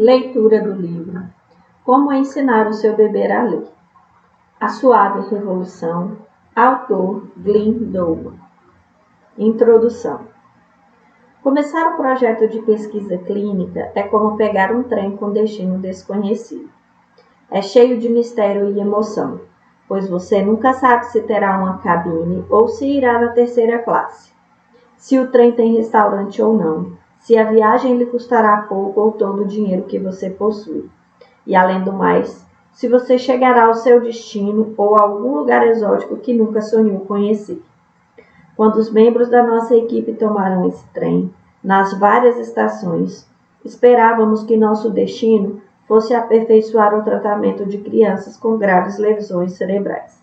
Leitura do livro Como Ensinar o Seu Bebê a Ler. A Suave Revolução. Autor Glyn Dowman. Introdução. Começar o projeto de pesquisa clínica é como pegar um trem com destino desconhecido. É cheio de mistério e emoção, pois você nunca sabe se terá uma cabine ou se irá na terceira classe, se o trem tem restaurante ou não, se a viagem lhe custará pouco ou todo o dinheiro que você possui. E, além do mais, se você chegará ao seu destino ou a algum lugar exótico que nunca sonhou conhecer. Quando os membros da nossa equipe tomaram esse trem, nas várias estações, esperávamos que nosso destino fosse aperfeiçoar o tratamento de crianças com graves lesões cerebrais.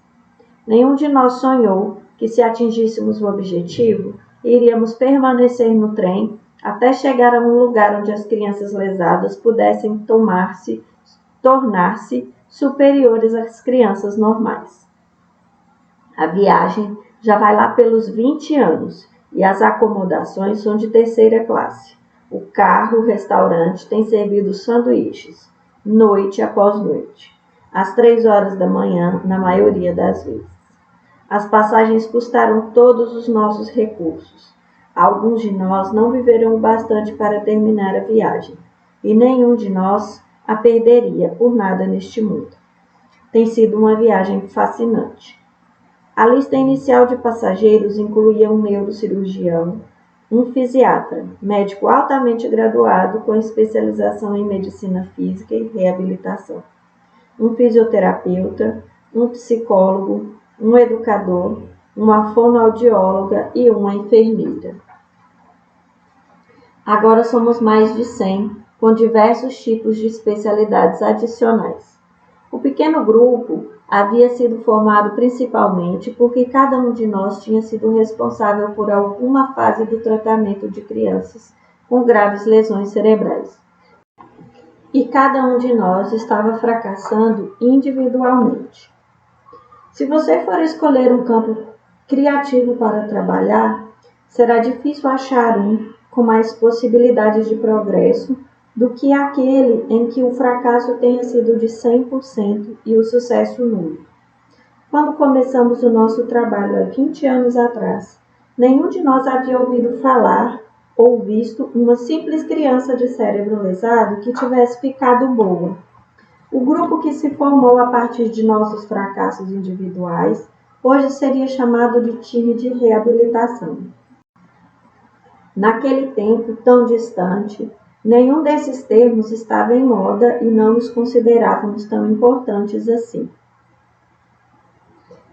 Nenhum de nós sonhou que, se atingíssemos o objetivo, iríamos permanecer no trem até chegar a um lugar onde as crianças lesadas pudessem tornar-se superiores às crianças normais. A viagem já vai lá pelos 20 anos e as acomodações são de terceira classe. O carro, o restaurante tem servido sanduíches, noite após noite, às 3 horas da manhã, na maioria das vezes. As passagens custaram todos os nossos recursos. Alguns de nós não viveram o bastante para terminar a viagem, e nenhum de nós a perderia por nada neste mundo. Tem sido uma viagem fascinante. A lista inicial de passageiros incluía um neurocirurgião, um fisiatra, médico altamente graduado com especialização em medicina física e reabilitação, um fisioterapeuta, um psicólogo, um educador, uma fonoaudióloga e uma enfermeira. Agora somos mais de 100, com diversos tipos de especialidades adicionais. O pequeno grupo havia sido formado principalmente porque cada um de nós tinha sido responsável por alguma fase do tratamento de crianças com graves lesões cerebrais. E cada um de nós estava fracassando individualmente. Se você for escolher um campo criativo para trabalhar, será difícil achar um com mais possibilidades de progresso do que aquele em que o fracasso tenha sido de 100% e o sucesso nulo. Quando começamos o nosso trabalho há 20 anos atrás, nenhum de nós havia ouvido falar ou visto uma simples criança de cérebro lesado que tivesse ficado boa. O grupo que se formou a partir de nossos fracassos individuais hoje seria chamado de time de reabilitação. Naquele tempo tão distante, nenhum desses termos estava em moda e não os considerávamos tão importantes assim.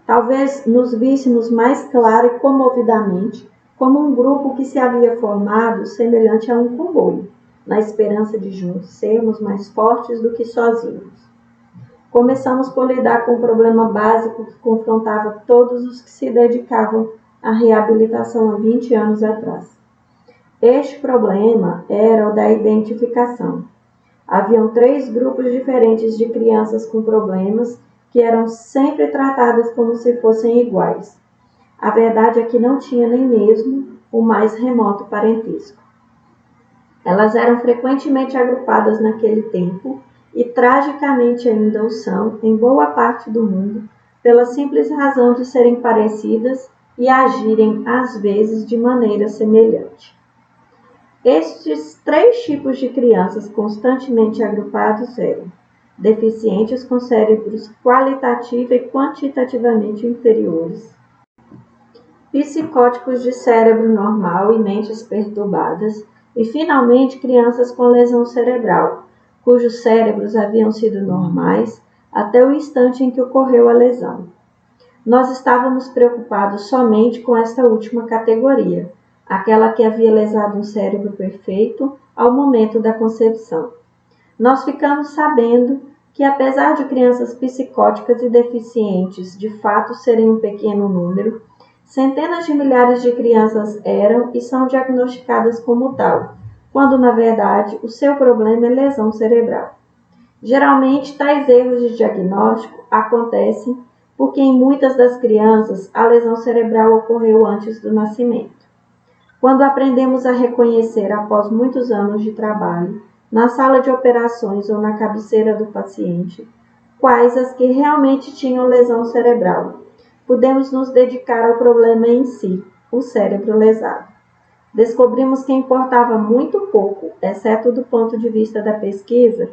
Talvez nos víssemos mais claro e comovidamente como um grupo que se havia formado semelhante a um comboio, na esperança de juntos sermos mais fortes do que sozinhos. Começamos por lidar com um problema básico que confrontava todos os que se dedicavam à reabilitação há 20 anos atrás. Este problema era o da identificação. Haviam 3 grupos diferentes de crianças com problemas que eram sempre tratadas como se fossem iguais. A verdade é que não tinha nem mesmo o mais remoto parentesco. Elas eram frequentemente agrupadas naquele tempo e tragicamente ainda o são em boa parte do mundo, pela simples razão de serem parecidas e agirem às vezes de maneira semelhante. Estes 3 tipos de crianças constantemente agrupados eram deficientes com cérebros qualitativa e quantitativamente inferiores, psicóticos de cérebro normal e mentes perturbadas, e finalmente crianças com lesão cerebral, cujos cérebros haviam sido normais até o instante em que ocorreu a lesão. Nós estávamos preocupados somente com esta última categoria, aquela que havia lesado um cérebro perfeito ao momento da concepção. Nós ficamos sabendo que, apesar de crianças psicóticas e deficientes de fato serem um pequeno número, centenas de milhares de crianças eram e são diagnosticadas como tal, quando, na verdade, o seu problema é lesão cerebral. Geralmente, tais erros de diagnóstico acontecem porque em muitas das crianças a lesão cerebral ocorreu antes do nascimento. Quando aprendemos a reconhecer após muitos anos de trabalho na sala de operações ou na cabeceira do paciente, quais as que realmente tinham lesão cerebral. Pudemos nos dedicar ao problema em si, o cérebro lesado. Descobrimos que importava muito pouco, exceto do ponto de vista da pesquisa,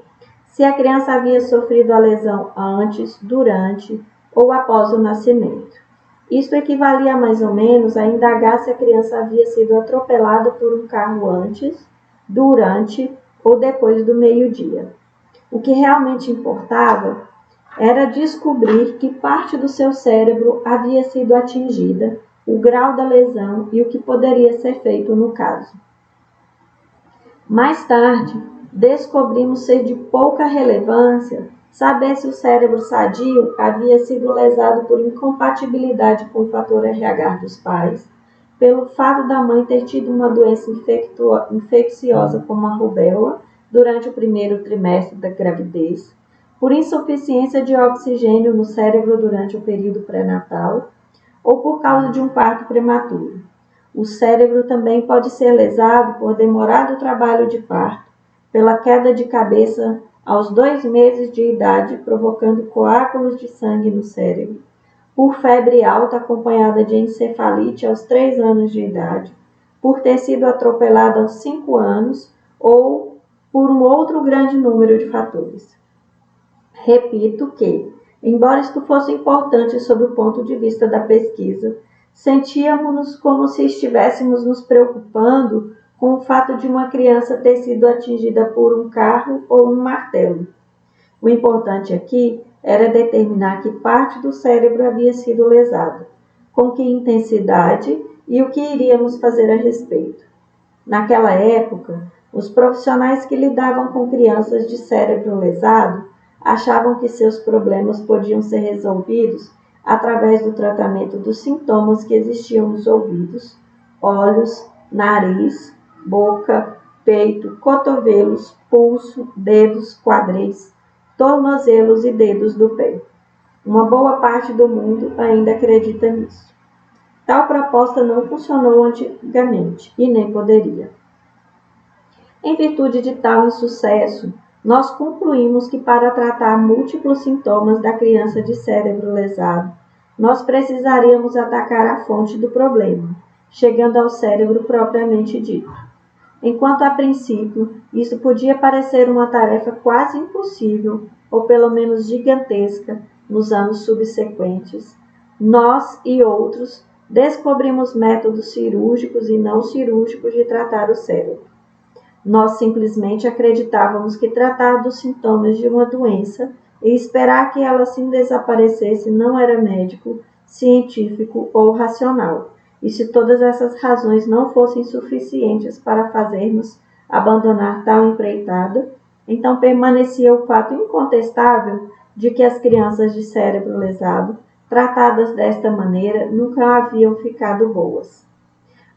se a criança havia sofrido a lesão antes, durante ou após o nascimento. Isto equivalia mais ou menos a indagar se a criança havia sido atropelada por um carro antes, durante ou depois do meio-dia. O que realmente importava era descobrir que parte do seu cérebro havia sido atingida, o grau da lesão e o que poderia ser feito no caso. Mais tarde, descobrimos ser de pouca relevância saber se o cérebro sadio havia sido lesado por incompatibilidade com o fator RH dos pais, pelo fato da mãe ter tido uma doença infecciosa como a rubéola durante o primeiro trimestre da gravidez, por insuficiência de oxigênio no cérebro durante o período pré-natal ou por causa de um parto prematuro. O cérebro também pode ser lesado por demorado trabalho de parto, pela queda de cabeça aos 2 meses de idade, provocando coágulos de sangue no cérebro, por febre alta acompanhada de encefalite aos 3 anos de idade, por ter sido atropelado aos 5 anos ou por um outro grande número de fatores. Repito que, embora isto fosse importante sob o ponto de vista da pesquisa, sentíamos-nos como se estivéssemos nos preocupando com o fato de uma criança ter sido atingida por um carro ou um martelo. O importante aqui era determinar que parte do cérebro havia sido lesada, com que intensidade e o que iríamos fazer a respeito. Naquela época, os profissionais que lidavam com crianças de cérebro lesado achavam que seus problemas podiam ser resolvidos através do tratamento dos sintomas que existiam nos ouvidos, olhos, nariz, boca, peito, cotovelos, pulso, dedos, quadris, tornozelos e dedos do pé. Uma boa parte do mundo ainda acredita nisso. Tal proposta não funcionou antigamente e nem poderia. Em virtude de tal insucesso, nós concluímos que para tratar múltiplos sintomas da criança de cérebro lesado, nós precisaríamos atacar a fonte do problema, chegando ao cérebro propriamente dito. Enquanto a princípio isso podia parecer uma tarefa quase impossível, ou pelo menos gigantesca, nos anos subsequentes, nós e outros descobrimos métodos cirúrgicos e não cirúrgicos de tratar o cérebro. Nós simplesmente acreditávamos que tratar dos sintomas de uma doença e esperar que ela assim desaparecesse não era médico, científico ou racional. E se todas essas razões não fossem suficientes para fazermos abandonar tal empreitada, então permanecia o fato incontestável de que as crianças de cérebro lesado, tratadas desta maneira, nunca haviam ficado boas.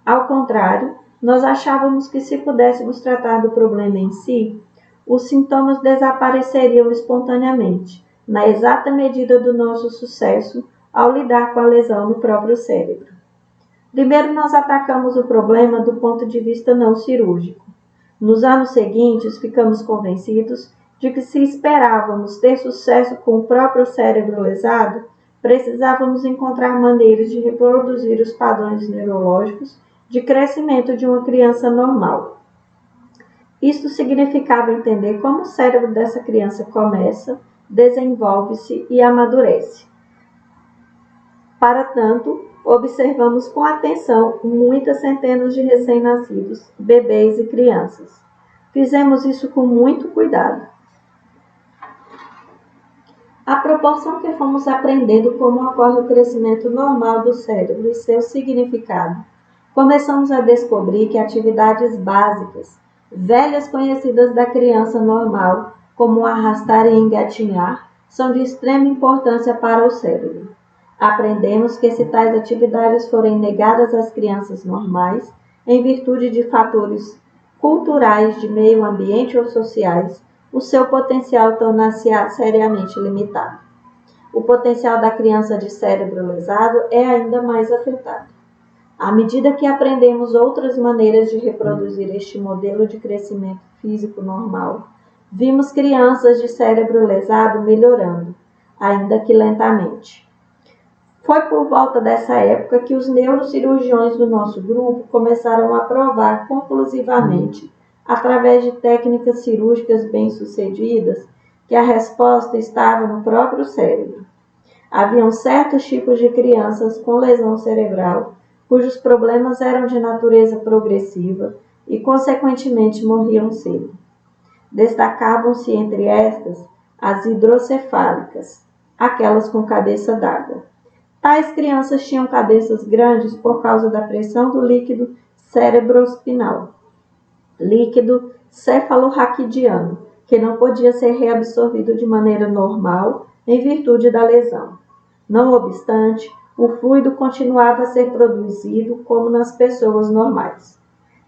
Ao contrário, nós achávamos que se pudéssemos tratar do problema em si, os sintomas desapareceriam espontaneamente, na exata medida do nosso sucesso ao lidar com a lesão no próprio cérebro. Primeiro, nós atacamos o problema do ponto de vista não cirúrgico. Nos anos seguintes, ficamos convencidos de que se esperávamos ter sucesso com o próprio cérebro lesado, precisávamos encontrar maneiras de reproduzir os padrões neurológicos de crescimento de uma criança normal. Isto significava entender como o cérebro dessa criança começa, desenvolve-se e amadurece. Para tanto, observamos com atenção muitas centenas de recém-nascidos, bebês e crianças. Fizemos isso com muito cuidado. À proporção que fomos aprendendo como ocorre o crescimento normal do cérebro e seu significado, começamos a descobrir que atividades básicas, velhas conhecidas da criança normal, como arrastar e engatinhar, são de extrema importância para o cérebro. Aprendemos que se tais atividades forem negadas às crianças normais, em virtude de fatores culturais, de meio ambiente ou sociais, o seu potencial tornar-se-á seriamente limitado. O potencial da criança de cérebro lesado é ainda mais afetado. À medida que aprendemos outras maneiras de reproduzir este modelo de crescimento físico normal, vimos crianças de cérebro lesado melhorando, ainda que lentamente. Foi por volta dessa época que os neurocirurgiões do nosso grupo começaram a provar conclusivamente, através de técnicas cirúrgicas bem-sucedidas, que a resposta estava no próprio cérebro. Haviam certos tipos de crianças com lesão cerebral, cujos problemas eram de natureza progressiva e, consequentemente, morriam cedo. Destacavam-se entre estas as hidrocefálicas, aquelas com cabeça d'água. Tais crianças tinham cabeças grandes por causa da pressão do líquido cerebrospinal, líquido cefalorraquidiano, que não podia ser reabsorvido de maneira normal em virtude da lesão. Não obstante, o fluido continuava a ser produzido como nas pessoas normais.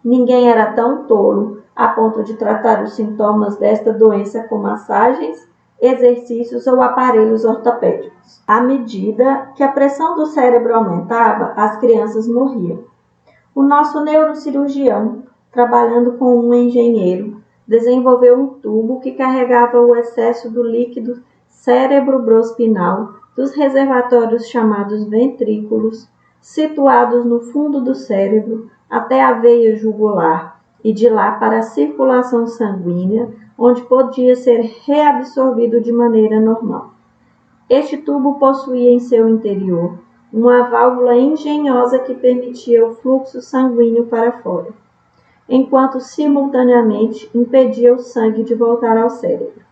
Ninguém era tão tolo a ponto de tratar os sintomas desta doença com massagens, exercícios ou aparelhos ortopédicos. À medida que a pressão do cérebro aumentava, as crianças morriam. O nosso neurocirurgião, trabalhando com um engenheiro, desenvolveu um tubo que carregava o excesso do líquido cerebrospinal dos reservatórios chamados ventrículos, situados no fundo do cérebro, até a veia jugular e de lá para a circulação sanguínea, onde podia ser reabsorvido de maneira normal. Este tubo possuía em seu interior uma válvula engenhosa que permitia o fluxo sanguíneo para fora, enquanto simultaneamente impedia o sangue de voltar ao cérebro.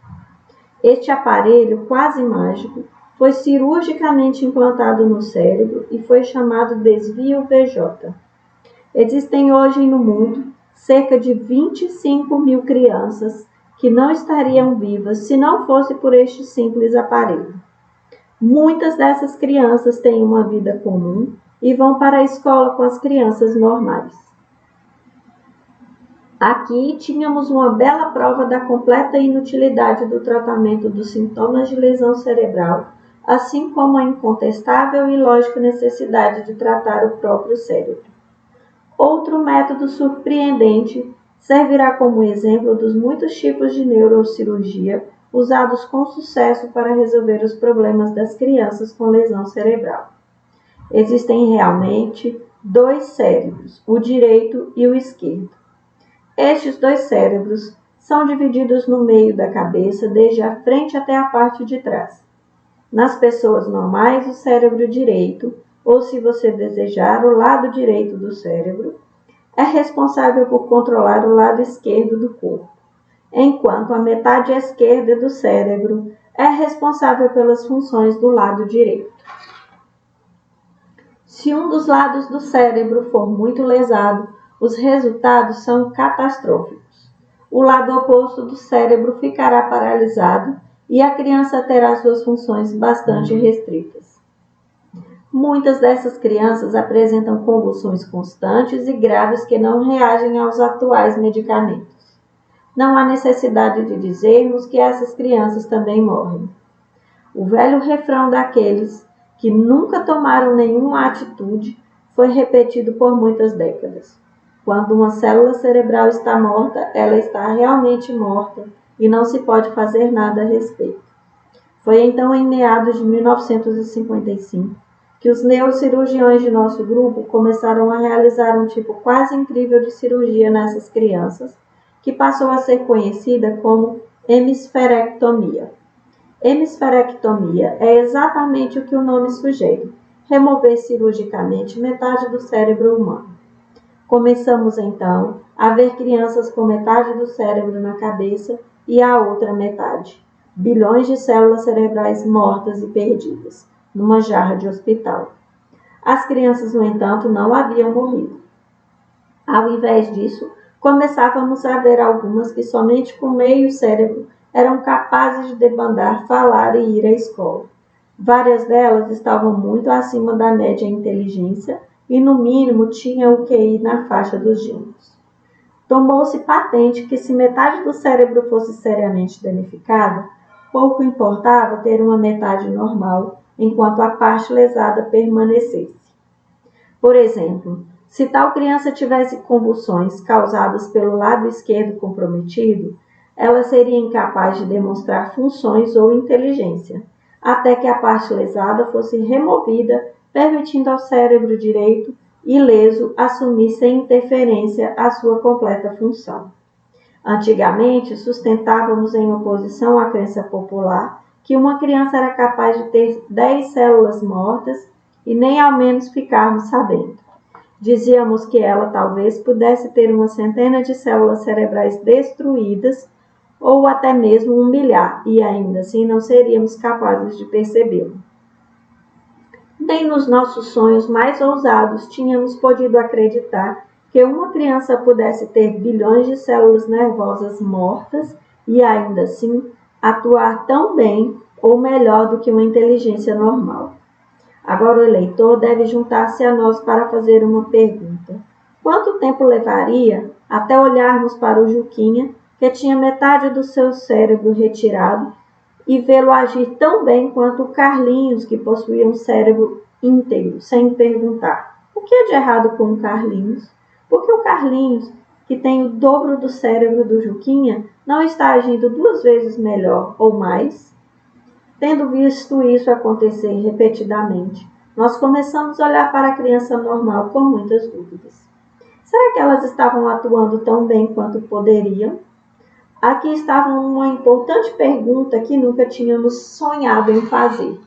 Este aparelho quase mágico foi cirurgicamente implantado no cérebro e foi chamado desvio VJ. Existem hoje no mundo cerca de 25 mil crianças que não estariam vivas se não fosse por este simples aparelho. Muitas dessas crianças têm uma vida comum e vão para a escola com as crianças normais. Aqui tínhamos uma bela prova da completa inutilidade do tratamento dos sintomas de lesão cerebral, assim como a incontestável e lógica necessidade de tratar o próprio cérebro. Outro método surpreendente servirá como exemplo dos muitos tipos de neurocirurgia usados com sucesso para resolver os problemas das crianças com lesão cerebral. Existem realmente dois cérebros, o direito e o esquerdo. Estes dois cérebros são divididos no meio da cabeça, desde a frente até a parte de trás. Nas pessoas normais, o cérebro direito, ou se você desejar, o lado direito do cérebro, é responsável por controlar o lado esquerdo do corpo, enquanto a metade esquerda do cérebro é responsável pelas funções do lado direito. Se um dos lados do cérebro for muito lesado, os resultados são catastróficos. O lado oposto do cérebro ficará paralisado e a criança terá suas funções bastante restritas. Muitas dessas crianças apresentam convulsões constantes e graves que não reagem aos atuais medicamentos. Não há necessidade de dizermos que essas crianças também morrem. O velho refrão daqueles que nunca tomaram nenhuma atitude foi repetido por muitas décadas. Quando uma célula cerebral está morta, ela está realmente morta e não se pode fazer nada a respeito. Foi então em meados de 1955 que os neurocirurgiões de nosso grupo começaram a realizar um tipo quase incrível de cirurgia nessas crianças, que passou a ser conhecida como hemisferectomia. Hemisferectomia é exatamente o que o nome sugere: remover cirurgicamente metade do cérebro humano. Começamos então a ver crianças com metade do cérebro na cabeça e a outra metade, bilhões de células cerebrais mortas e perdidas, numa jarra de hospital. As crianças, no entanto, não haviam morrido. Ao invés disso, começávamos a ver algumas que somente com meio cérebro eram capazes de debandar, falar e ir à escola. Várias delas estavam muito acima da média em inteligência e, no mínimo, tinham o QI na faixa dos gênios. Tomou-se patente que, se metade do cérebro fosse seriamente danificada, pouco importava ter uma metade normal, enquanto a parte lesada permanecesse. Por exemplo, Se tal criança tivesse convulsões causadas pelo lado esquerdo comprometido, ela seria incapaz de demonstrar funções ou inteligência, até que a parte lesada fosse removida, permitindo ao cérebro direito ileso assumir sem interferência a sua completa função. Antigamente, sustentávamos em oposição à crença popular que uma criança era capaz de ter 10 células mortas e nem ao menos ficarmos sabendo. Dizíamos que ela talvez pudesse ter uma centena de células cerebrais destruídas ou até mesmo 1 milhar, e ainda assim não seríamos capazes de percebê-lo. Nem nos nossos sonhos mais ousados tínhamos podido acreditar que uma criança pudesse ter bilhões de células nervosas mortas e ainda assim atuar tão bem ou melhor do que uma inteligência normal. Agora o leitor deve juntar-se a nós para fazer uma pergunta. Quanto tempo levaria até olharmos para o Juquinha, que tinha metade do seu cérebro retirado, e vê-lo agir tão bem quanto o Carlinhos, que possuía um cérebro íntegro, sem perguntar: o que é de errado com o Carlinhos? Por que o Carlinhos, que tem o dobro do cérebro do Juquinha, não está agindo 2 vezes melhor ou mais? Tendo visto isso acontecer repetidamente, nós começamos a olhar para a criança normal com muitas dúvidas. Será que elas estavam atuando tão bem quanto poderiam? Aqui estava uma importante pergunta que nunca tínhamos sonhado em fazer.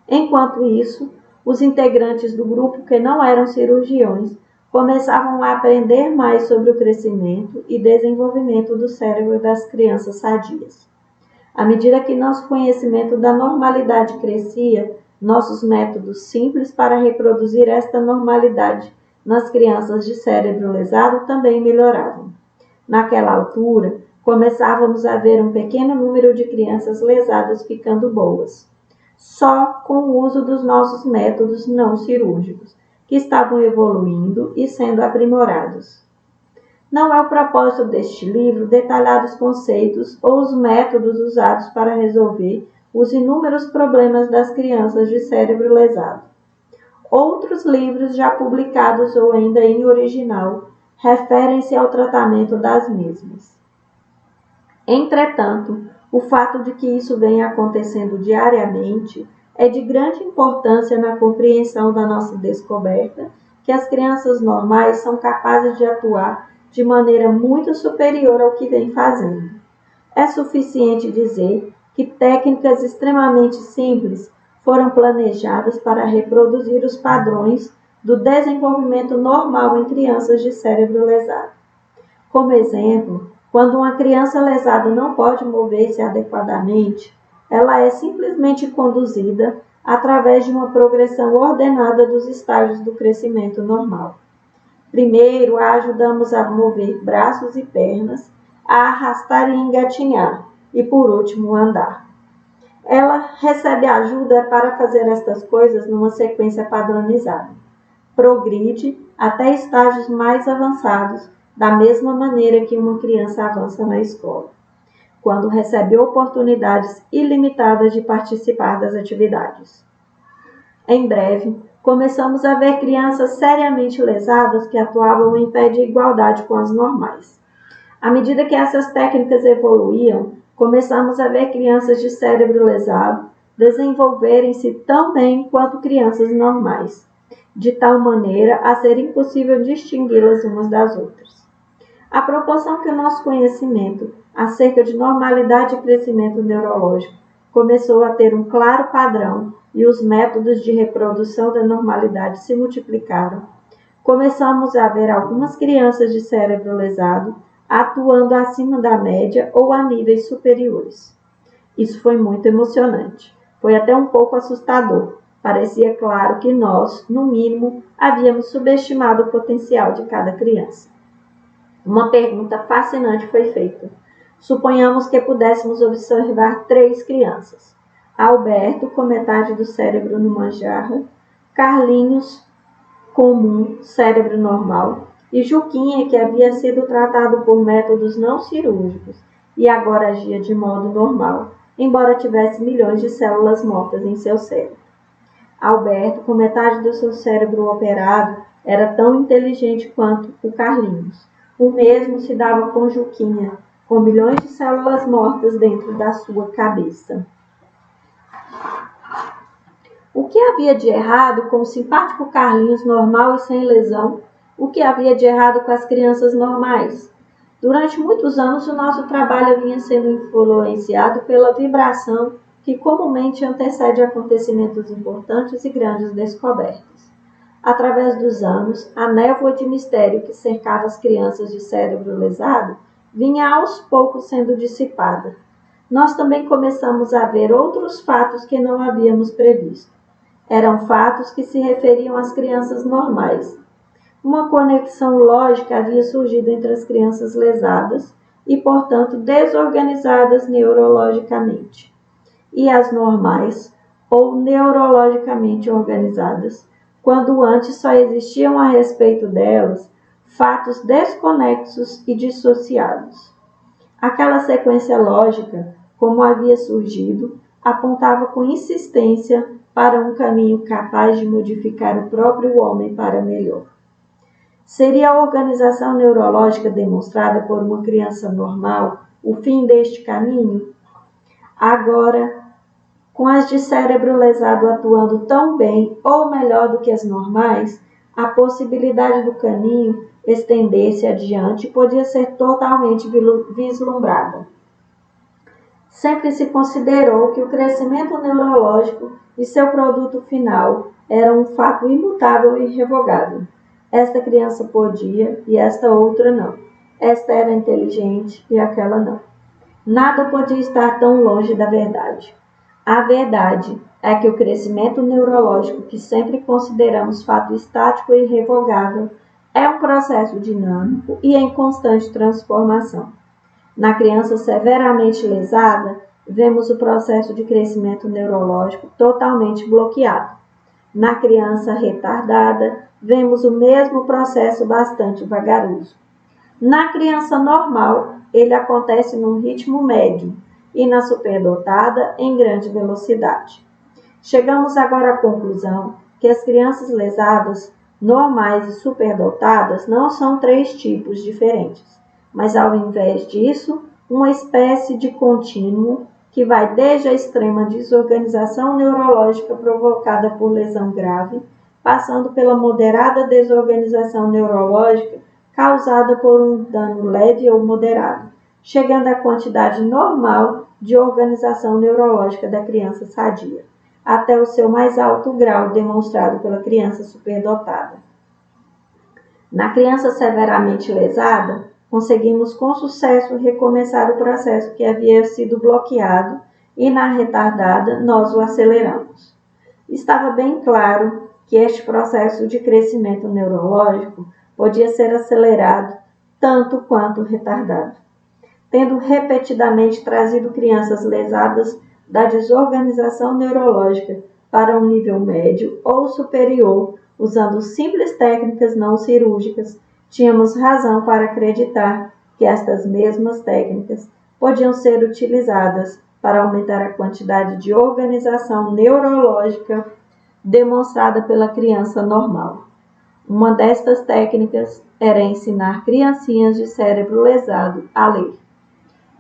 Enquanto isso, os integrantes do grupo que não eram cirurgiões começavam a aprender mais sobre o crescimento e desenvolvimento do cérebro das crianças sadias. À medida que nosso conhecimento da normalidade crescia, nossos métodos simples para reproduzir esta normalidade nas crianças de cérebro lesado também melhoravam. Naquela altura, começávamos a ver um pequeno número de crianças lesadas ficando boas, só com o uso dos nossos métodos não cirúrgicos, que estavam evoluindo e sendo aprimorados. Não é o propósito deste livro detalhar os conceitos ou os métodos usados para resolver os inúmeros problemas das crianças de cérebro lesado. Outros livros já publicados ou ainda em original referem-se ao tratamento das mesmas. Entretanto, o fato de que isso venha acontecendo diariamente é de grande importância na compreensão da nossa descoberta que as crianças normais são capazes de atuar de maneira muito superior ao que vem fazendo. É suficiente dizer que técnicas extremamente simples foram planejadas para reproduzir os padrões do desenvolvimento normal em crianças de cérebro lesado. Como exemplo, quando uma criança lesada não pode mover-se adequadamente, ela é simplesmente conduzida através de uma progressão ordenada dos estágios do crescimento normal. Primeiro, a ajudamos a mover braços e pernas, a arrastar e engatinhar, e por último, andar. Ela recebe ajuda para fazer estas coisas numa sequência padronizada. Progride até estágios mais avançados, da mesma maneira que uma criança avança na escola, quando recebe oportunidades ilimitadas de participar das atividades. Em breve, começamos a ver crianças seriamente lesadas que atuavam em pé de igualdade com as normais. À medida que essas técnicas evoluíam, começamos a ver crianças de cérebro lesado desenvolverem-se tão bem quanto crianças normais, de tal maneira a ser impossível distingui-las umas das outras. À proporção que o nosso conhecimento acerca de normalidade e crescimento neurológico começou a ter um claro padrão e os métodos de reprodução da normalidade se multiplicaram, começamos a ver algumas crianças de cérebro lesado atuando acima da média ou a níveis superiores. Isso foi muito emocionante. Foi até um pouco assustador. Parecia claro que nós, no mínimo, havíamos subestimado o potencial de cada criança. Uma pergunta fascinante foi feita. Suponhamos que pudéssemos observar 3 crianças. Alberto, com metade do cérebro numa jarra, Carlinhos, comum, cérebro normal, e Juquinha, que havia sido tratado por métodos não cirúrgicos e agora agia de modo normal, embora tivesse milhões de células mortas em seu cérebro. Alberto, com metade do seu cérebro operado, era tão inteligente quanto o Carlinhos. O mesmo se dava com Juquinha, com milhões de células mortas dentro da sua cabeça. O que havia de errado com o simpático Carlinhos normal e sem lesão? O que havia de errado com as crianças normais? Durante muitos anos, o nosso trabalho vinha sendo influenciado pela vibração que comumente antecede acontecimentos importantes e grandes descobertas. Através dos anos, a névoa de mistério que cercava as crianças de cérebro lesado vinha aos poucos sendo dissipada. Nós também começamos a ver outros fatos que não havíamos previsto. Eram fatos que se referiam às crianças normais. Uma conexão lógica havia surgido entre as crianças lesadas e, portanto, desorganizadas neurologicamente, e as normais, ou neurologicamente organizadas, quando antes só existiam a respeito delas fatos desconexos e dissociados. Aquela sequência lógica, como havia surgido, apontava com insistência para um caminho capaz de modificar o próprio homem para melhor. Seria a organização neurológica demonstrada por uma criança normal o fim deste caminho? Agora, com as de cérebro lesado atuando tão bem ou melhor do que as normais, a possibilidade do caminho estender-se adiante podia ser totalmente vislumbrada. Sempre se considerou que o crescimento neurológico e seu produto final era um fato imutável e irrevogável. Esta criança podia e esta outra não. Esta era inteligente e aquela não. Nada podia estar tão longe da verdade. A verdade é que o crescimento neurológico, que sempre consideramos fato estático e irrevogável, é um processo dinâmico e em constante transformação. Na criança severamente lesada, vemos o processo de crescimento neurológico totalmente bloqueado. Na criança retardada, vemos o mesmo processo bastante vagaroso. Na criança normal, ele acontece num ritmo médio e na superdotada em grande velocidade. Chegamos agora à conclusão que as crianças lesadas, normais e superdotadas não são três tipos diferentes, mas ao invés disso, uma espécie de contínuo que vai desde a extrema desorganização neurológica provocada por lesão grave, passando pela moderada desorganização neurológica causada por um dano leve ou moderado, chegando à quantidade normal de organização neurológica da criança sadia, até o seu mais alto grau demonstrado pela criança superdotada. Na criança severamente lesada, conseguimos com sucesso recomeçar o processo que havia sido bloqueado e na retardada nós o aceleramos. Estava bem claro que este processo de crescimento neurológico podia ser acelerado tanto quanto retardado. Tendo repetidamente trazido crianças lesadas da desorganização neurológica para um nível médio ou superior, usando simples técnicas não cirúrgicas, tínhamos razão para acreditar que estas mesmas técnicas podiam ser utilizadas para aumentar a quantidade de organização neurológica demonstrada pela criança normal. Uma destas técnicas era ensinar criancinhas de cérebro lesado a ler.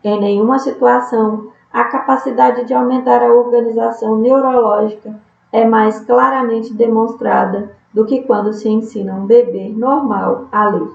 Em nenhuma situação, a capacidade de aumentar a organização neurológica é mais claramente demonstrada do que quando se ensina um bebê normal a ler.